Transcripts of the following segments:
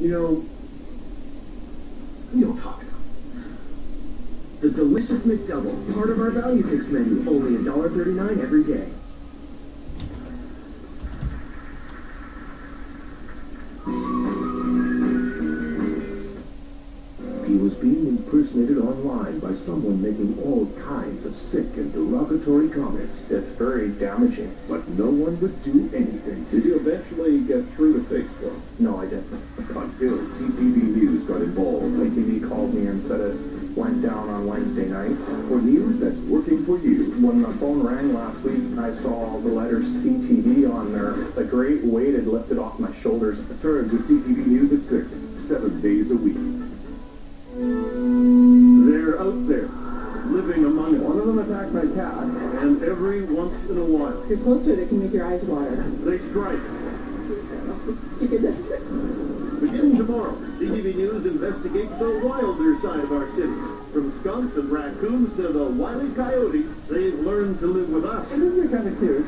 You know, we don't talk enough. The delicious McDouble, part of our value picks menu, only $1.39 every day. He was being impersonated online by someone making all kinds of sick and derogatory comments. It's very damaging. But no one would do anything. Did you eventually get through to Facebook? No, I didn't. Until CTV News got involved. ATV called me and said it went down on Wednesday night. For news that's working for you. When the phone rang last week, I saw the letters CTV on there. The great weight had lifted off my shoulders. Turn to CTV News at 6, 7 days a week. They're out there, living among us. One of them attacked my cat, and every once in a while. If you're close to it, it can make your eyes water. They strike. Chicken. Beginning tomorrow, CTV News investigates the wilder side of our city. From skunks and raccoons to the wily coyotes, they've learned to live with us. I think you're kind of cute.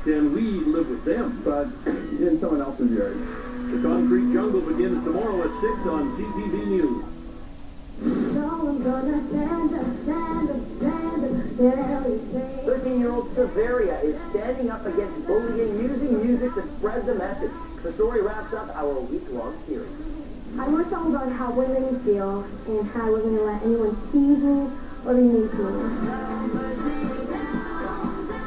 Can we live with them? But in someone else's yard. The Concrete Jungle begins tomorrow at 6 on CTV News. So I'm gonna stand up, 13-year-old Severia is standing up against bullying using music to spread the message. The story wraps up our week-long series. I want to talk about how women feel and how we're going to let anyone tease me or be mean to me.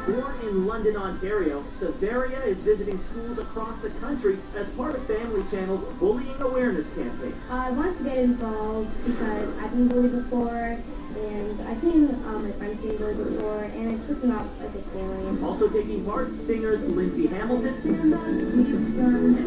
Born in London, Ontario, Severia is visiting schools across the country as part of Family Channel's bullying awareness campaign. I wanted to get involved because I've been bullied before, and I've seen my friends being bullied before, and it took me off as a feeling. Also taking part, singers Lindsay Hamilton and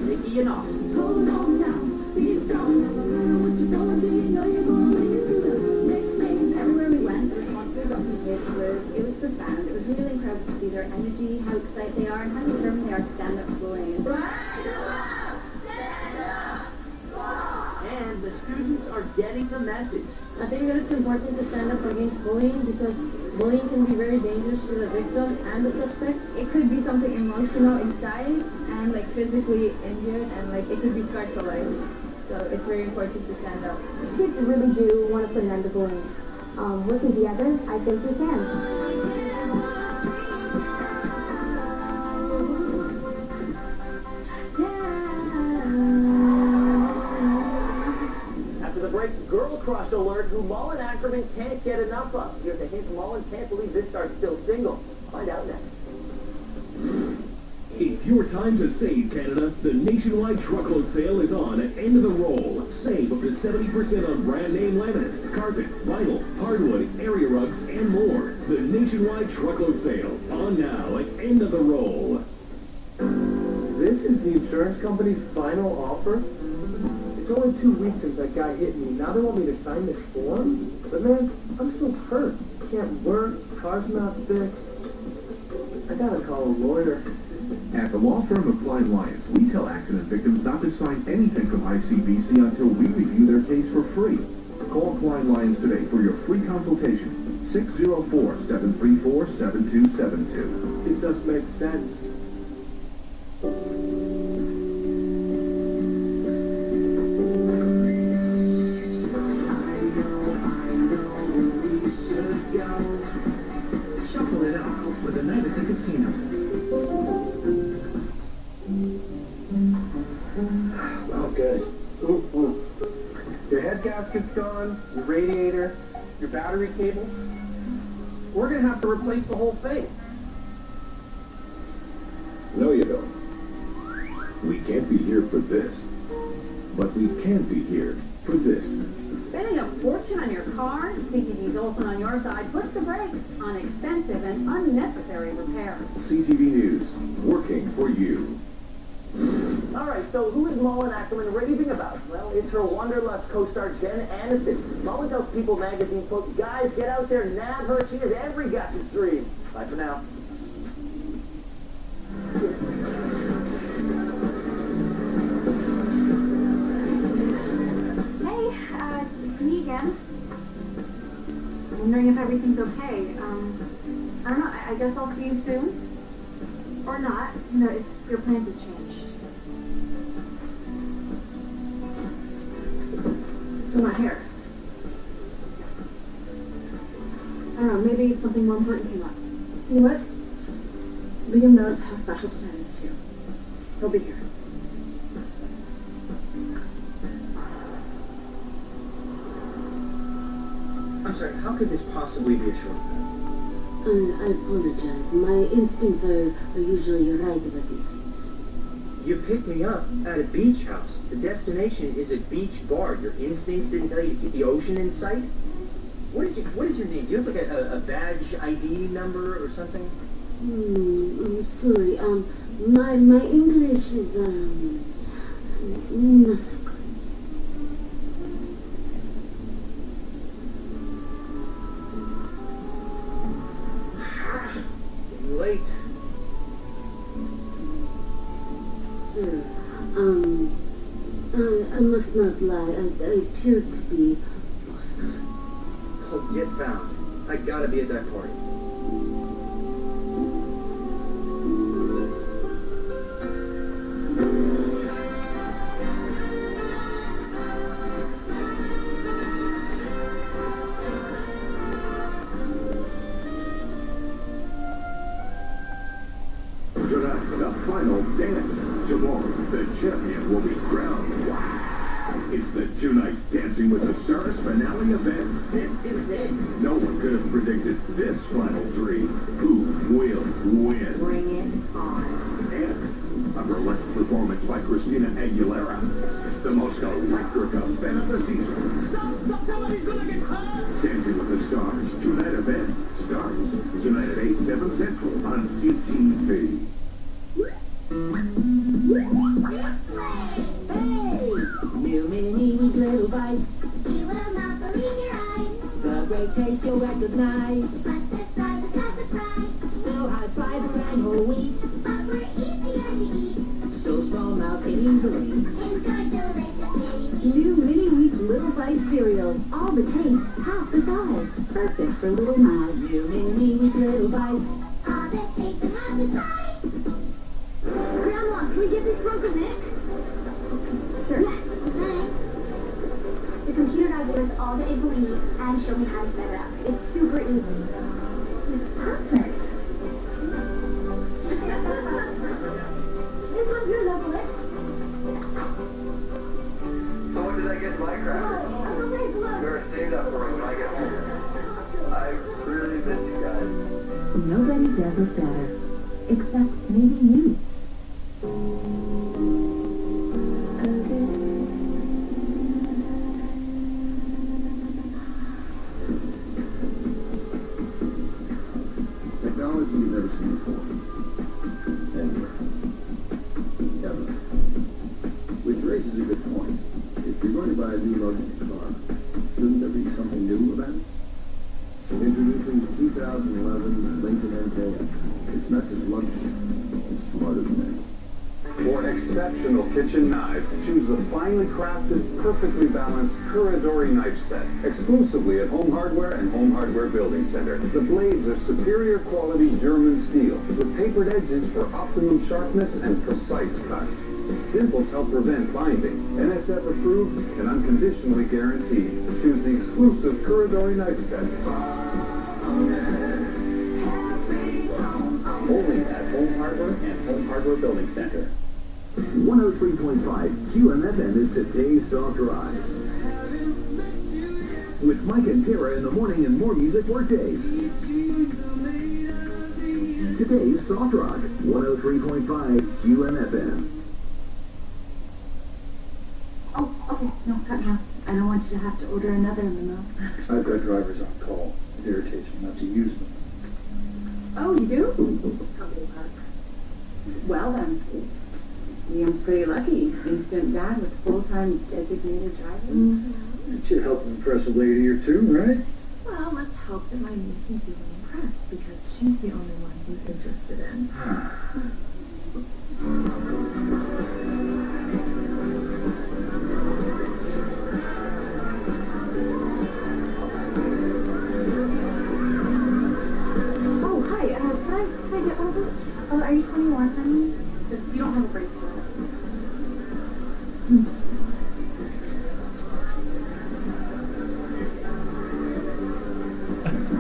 Nikki and Austin. Hold on now, be strong, no matter what you're going to do, you know you're going to make it through the next thing. Everywhere we went, the response we got from kids was profound. It was really incredible to see their energy, how excited they are, and how determined they are to stand up for bullying. And the students are getting the message. I think that it's important to stand up against bullying because bullying can be very dangerous to the victim and the suspect. It could be something emotional inside and like physically injured, and like it could be scarred for life. So it's very important to stand up. Kids really do want to put an end to bullying. Working together, I think we can. Girl crush alert who Mullen Ackerman can't get enough of. Here's a hint: Mullen can't believe this star's still single. Find out next. It's your time to save, Canada. The nationwide truckload sale is on at End of the Roll. Save up to 70% on brand name laminates, carpet, vinyl, hardwood, area rugs, and more. The nationwide truckload sale on now at End of the Roll. This is the insurance company's final offer? It's only 2 weeks since that guy hit me. Now they want me to sign this form? But man, I'm still hurt. Can't work. Car's not fixed. I gotta call a lawyer. At the law firm of Klein Lyons, we tell accident victims not to sign anything from ICBC until we review their case for free. Call Klein Lyons today for your free consultation. 604-734-7272. It does make sense. Shuffle it out with a night at the casino. Oh, good. Ooh. Your head gasket's gone, your radiator, your battery cable. We're gonna have to replace the whole thing. No, you don't. We can't be here for this. But we can be here for this. Spending a fortune on your car, CTV's also on your side, puts the brakes on expensive and unnecessary repairs. CTV News, working for you. All right, so who is Mullen Ackerman raving about? Well, it's her Wanderlust co-star Jen Aniston. Mullen tells People magazine, quote, "Guys, get out there, nab her. She is every guy's dream." Bye for now. It's me again. I'm wondering if everything's okay. I don't know, I guess I'll see you soon. Or not, if your plans have changed. Still not here. I don't know, maybe something more important came up. You know what? Liam knows how special tonight is to you. He'll be here. I'm sorry, how could this possibly be a shortcut? I apologize. My instincts are usually right about these things. You picked me up at a beach house. The destination is a beach bar. Your instincts didn't tell you to keep the ocean in sight? What is your name? Do you have like a badge ID number or something? I'm sorry. My English is, not so good. Getting late. Sir, I must not lie. I appear to be lost. Oh, get found. I gotta be at that party. Tonight, the final dance. Tomorrow, the champion will be crowned. Wow! It's the two-night Dancing with the Stars finale event. This is it. No one could have predicted this final three. Who will win? Bring it on. And a burlesque performance by Christina Aguilera. The most electric event of the season. Stop, somebody's gonna get hurt. Dancing with the Stars two-night event starts tonight at 8, 7 Central on CTV. New mini with little bites. You will not believe your eyes. The great taste you'll recognize. But this prize is not surprise. We'll high five around whole wheat. But we're easier to eat. So small now can easily. Enjoy delicious mini New Mini Wheat Little Bite cereal. All the taste, half the size. Perfect for little mouths. New mini with little bites. All the taste and half the size. Grandma, can we get this from Nick? Sure. Yes, thanks. The computer now gives us all the info we need and show me how to set it up. It's super easy. It's perfect. This one's yours, Uncle Nick. So when did I get my crackers? Uncle Nick, look. Better save that for when I get home. I really miss you guys. Nobody does us better. Except maybe you. Technology you've never seen before. Anywhere. Ever. Which raises a good point. If you're going to buy a new luxury car, shouldn't there be something new about it? Introducing the 2011 Lincoln MKX. It's not just luxury, it's smarter than that. For exceptional kitchen knives, choose the finely crafted, perfectly balanced Kuradori knife set, exclusively at Home Hardware and Home Hardware Building Center. The blades are superior quality German steel, with tapered edges for optimum sharpness and precise cuts. Dimples help prevent binding. NSF approved and unconditionally guaranteed. Choose the exclusive Kuradori knife set. Only at Home Hardware and Home Hardware Building Center. 103.5 QMFM is today's soft ride. With Mike and Tara in the morning and more music workdays. Today's soft rock, 103.5 QMFM. Oh, okay. No, cut me off. I don't want you to have to order another limo. I've got drivers on call. It irritates me not to use them. Oh, you do? Company park. Well then, Liam's pretty lucky. Instant dad with full-time designated driver. It should help impress a lady or two, right? Well, let's hope that my niece is feeling impressed because she's the only one he's interested in. Can I get one of those? Oh, are you 21, honey? You don't have a bracelet.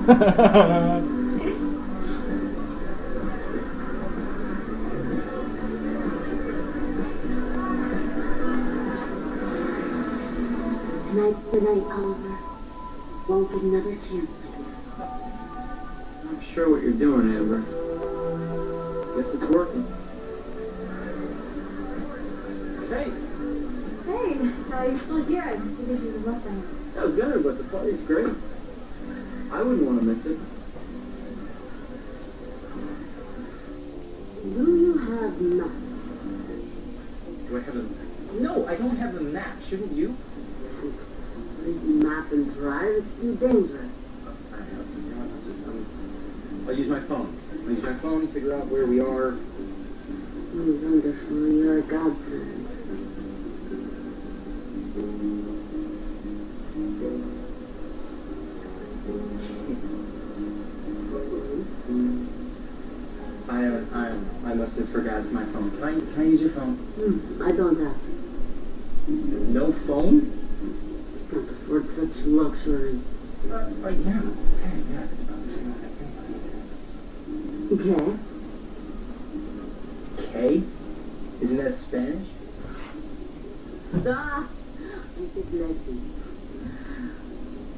Tonight's the night, Oliver. Won't get another chance like this. I'm sure what you're doing, Amber. Guess it's working. Hey! Hey, you're still here. I figured you were left by now. I was gonna, but the party's great. I wouldn't want to miss it. Do you have maps? Do I have a... No, I don't have a map. Shouldn't you? Map and drive, it's too dangerous. I'll use my phone. I'll use my phone, figure out where we are. Wonderful, you're a godsend. I must have forgot my phone. Can I use your phone? I don't have. No phone? Can't afford such luxury. Yeah. Okay, yeah, it's about the same. Okay. K? Isn't that Spanish? Ah! I think Leslie.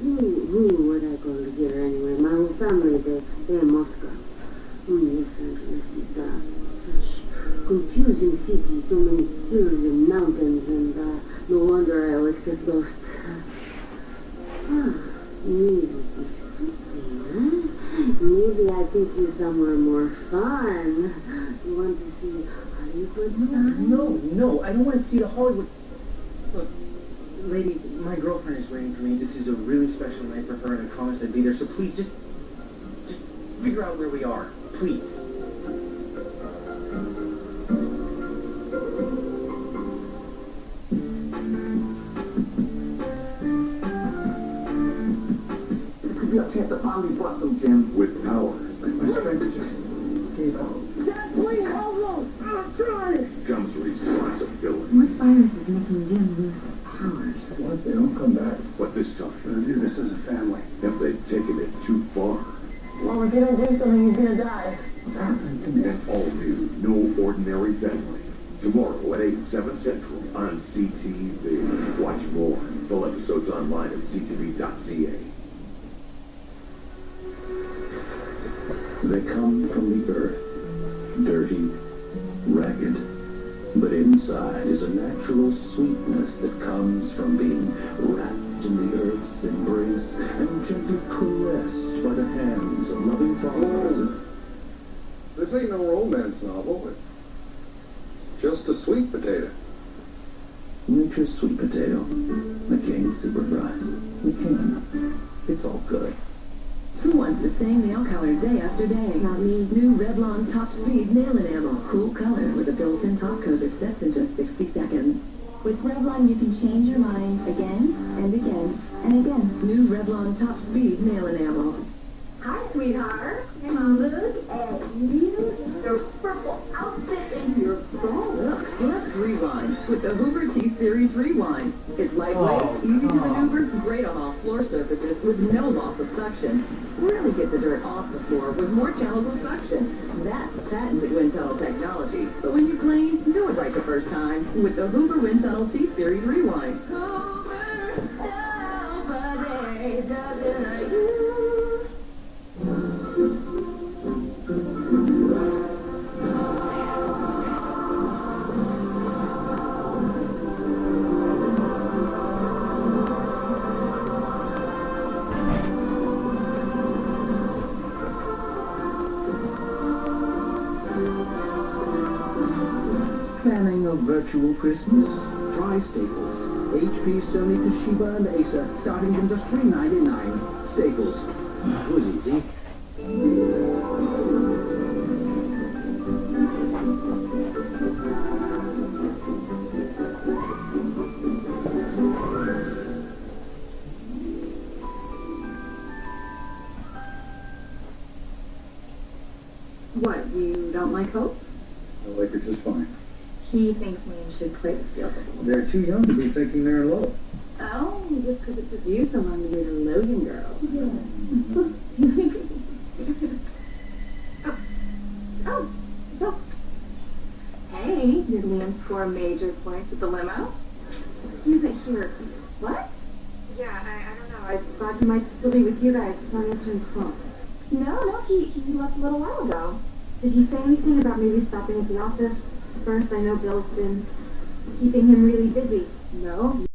Who would I go to get her anyway? My whole family, they're in Moscow. Los Angeles is such confusing city, so many hills and mountains, and no wonder I always get lost. Maybe I take you somewhere more fun. You want to see Hollywood signs? No, I don't want to see the Hollywood... Look, lady, my girlfriend is waiting for me. This is a really special night for her, and I promised I'd be there, so please, just figure out where we are. Please. Your chance to finally bust them, Jim. With power, my strength just gave out. Dad, please, hold on. I'm trying. Comes responsibility. What virus is making Jim lose his powers? What if they don't come back? But this tough gonna do this as a family. If they've taken it too far. Well, if you don't do something, he's gonna die. What's happening to me? An all-new, no ordinary family. Tomorrow at 8, 7 Central on CTV. Watch more. Full episodes online at ctv.ca. They come from the earth, dirty, ragged, but inside is a natural sweetness that comes from being wrapped in the earth's embrace and gently caressed by the hands of loving fathers. This ain't no romance novel. It's just a sweet potato. Nature's sweet potato. McCain's super fries. McCain. It's all good. Who wants the same nail color day after day? Not me. New Revlon Top Speed Nail Enamel. Cool color with a built-in top coat that sets in just 60 seconds. With Revlon, you can change your mind again and again and again. New Revlon Top Speed Nail Enamel. Hi, sweetheart. Look at you. Your purple outfit and your phone. Look, let's rewind with the Hoover T-Series Rewind. It's lightweight, easy to maneuver, great on all floor surfaces with no loss of suction. Really get the dirt off the floor with more channels of suction. That's patented wind tunnel technology. So when you clean, do it right the first time with the Hoover Wind Tunnel T-Series Rewind. Hoover, nobody does it like you. Planning a virtual Christmas? Try Staples. HP, Sony, Toshiba, and Acer, starting from just $3.99. Staples. That was easy. What, you don't like Hope? I like her just fine. He thinks me and should play the field. They're too young to be thinking they're in love. Oh, just because it took you so long to be the Logan girl. Yeah. and score major points with the limo? He isn't here. What? Yeah, I don't know. I thought he might still be with you guys before answering his phone. No, he left a little while ago. Did he say anything about maybe stopping at the office? First, I know Bill's been keeping him really busy. No,